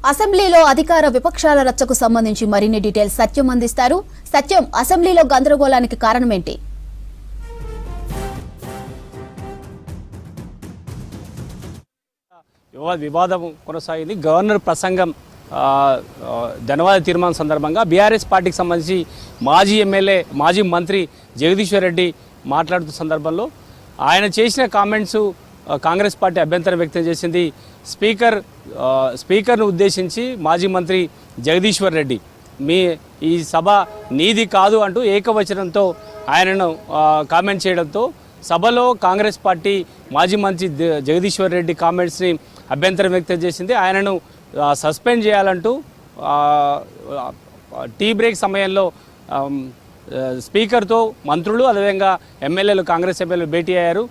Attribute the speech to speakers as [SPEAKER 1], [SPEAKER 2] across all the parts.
[SPEAKER 1] అసెంబ్లీలో అధికార విపక్షాల రచ్చకు సంబంధించి మరిన్ని డీటెయిల్స్ సత్యం అందిస్తారు. సత్యం, అసెంబ్లీలో గందరగోళానికి కారణమేంటి?
[SPEAKER 2] వివాదం కొనసాగింది. గవర్నర్ ప్రసంగం ధన్యవాద తీర్మానం సందర్భంగా బీఆర్ఎస్ పార్టీకి సంబంధించి మాజీ ఎమ్మెల్యే మాజీ మంత్రి జగదీశ్వర్ రెడ్డి మాట్లాడుతున్న సందర్భంలో ఆయన చేసిన కామెంట్స్ కాంగ్రెస్ పార్టీ అభ్యంతరం వ్యక్తం చేసింది. స్పీకర్ను ఉద్దేశించి మాజీ మంత్రి జగదీశ్వర్ రెడ్డి ఈ సభ నీది కాదు అంటూ ఏకవచనంతో ఆయనను కామెంట్ చేయడంతో సభలో కాంగ్రెస్ పార్టీ మాజీ మంత్రి జగదీశ్వర్ రెడ్డి కామెంట్స్ని అభ్యంతరం వ్యక్తం చేసింది. ఆయనను సస్పెండ్ చేయాలంటూ టీ బ్రేక్ సమయంలో స్పీకర్తో మంత్రులు అదేవిధంగా ఎమ్మెల్యేలు కాంగ్రెస్ ఎమ్మెల్యేలు భేటీ అయ్యారు.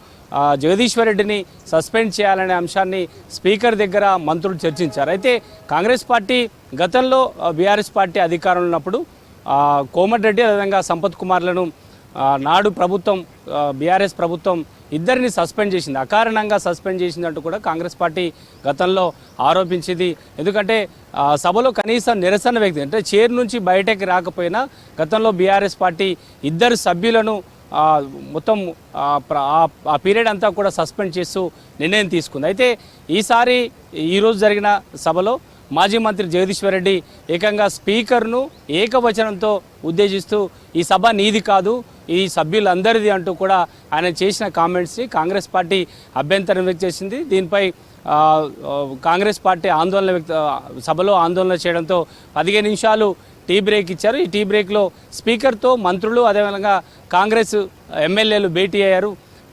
[SPEAKER 2] జగదీశ్వర్ రెడ్డిని సస్పెండ్ చేయాలనే అంశాన్ని స్పీకర్ దగ్గర మంత్రులు చర్చించారు. అయితే కాంగ్రెస్ పార్టీ గతంలో బీఆర్ఎస్ పార్టీ అధికారంలో ఉన్నప్పుడు కోమటిరెడ్డి అదేవిధంగా సంపత్ కుమార్లను నాడు ప్రభుత్వం బీఆర్ఎస్ ప్రభుత్వం ఇద్దరిని సస్పెండ్ చేసింది, అకారణంగా సస్పెండ్ చేసిందంటూ కూడా కాంగ్రెస్ పార్టీ గతంలో ఆరోపించింది. ఎందుకంటే సభలో కనీసం నిరసన వ్యక్తి అంటే చైర్ నుంచి బయటకి రాకపోయినా గతంలో బీఆర్ఎస్ పార్టీ ఇద్దరు సభ్యులను మొత్తం ఆ పీరియడ్ అంతా కూడా సస్పెండ్ చేస్తూ నిర్ణయం తీసుకుంది. అయితే ఈరోజు జరిగిన సభలో మాజీ మంత్రి జగదీశ్వర్ రెడ్డి ఏకంగా స్పీకర్ను ఏకవచనంతో ఉద్దేశిస్తూ ఈ సభ నీది కాదు, ఈ సభ్యులందరిది అంటూ కూడా ఆయన చేసిన కామెంట్స్ని కాంగ్రెస్ పార్టీ అభ్యంతరం వ్యక్తం చేసింది. దీనిపై కాంగ్రెస్ పార్టీ సభలో ఆందోళన చేయడంతో 15 నిమిషాలు టీ బ్రేక్ ఇచ్చారు. ఈ టీ బ్రేక్లో స్పీకర్తో మంత్రులు అదేవిధంగా కాంగ్రెస్ ఎమ్మెల్యేలు భేటీ అయ్యారు.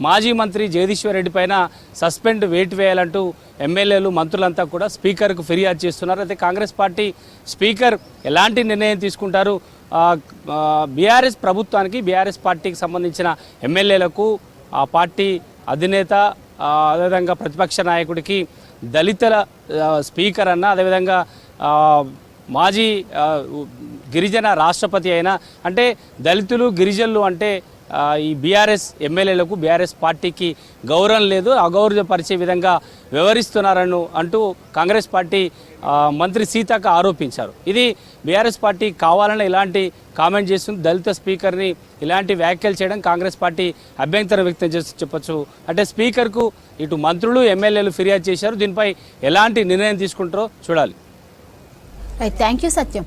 [SPEAKER 2] మాజీ మంత్రి జగదీశ్వర్ రెడ్డి పైన సస్పెండ్ వేటు వేయాలంటూ ఎమ్మెల్యేలు మంత్రులంతా కూడా స్పీకర్కు ఫిర్యాదు చేస్తున్నారు. అయితే కాంగ్రెస్ పార్టీ స్పీకర్ ఎలాంటి నిర్ణయం తీసుకుంటారు, బీఆర్ఎస్ ప్రభుత్వానికి బీఆర్ఎస్ పార్టీకి సంబంధించిన ఎమ్మెల్యేలకు ఆ పార్టీ అధినేత అదేవిధంగా ప్రతిపక్ష నాయకుడికి దళితుల స్పీకర్ అన్న అదేవిధంగా మాజీ గిరిజన రాష్ట్రపతి అయినా అంటే దళితులు గిరిజనులు అంటే ఈ బీఆర్ఎస్ ఎమ్మెల్యేలకు బీఆర్ఎస్ పార్టీకి గౌరవం లేదు, అగౌరవపరిచే విధంగా వ్యవహరిస్తున్నారని అంటూ కాంగ్రెస్ పార్టీ మంత్రి సీతక్క ఆరోపించారు. ఇది బీఆర్ఎస్ పార్టీ కావాలని ఇలాంటి కామెంట్ చేస్తుంది. దళిత స్పీకర్ని ఇలాంటి వ్యాఖ్యలు చేయడం కాంగ్రెస్ పార్టీ అభ్యంతరం వ్యక్తం చేస్తూ చెప్పొచ్చు. అంటే స్పీకర్కు ఇటు మంత్రులు ఎమ్మెల్యేలు ఫిర్యాదు చేశారు. దీనిపై ఎలాంటి నిర్ణయం తీసుకుంటారో చూడాలి.
[SPEAKER 1] Thank you Satyam.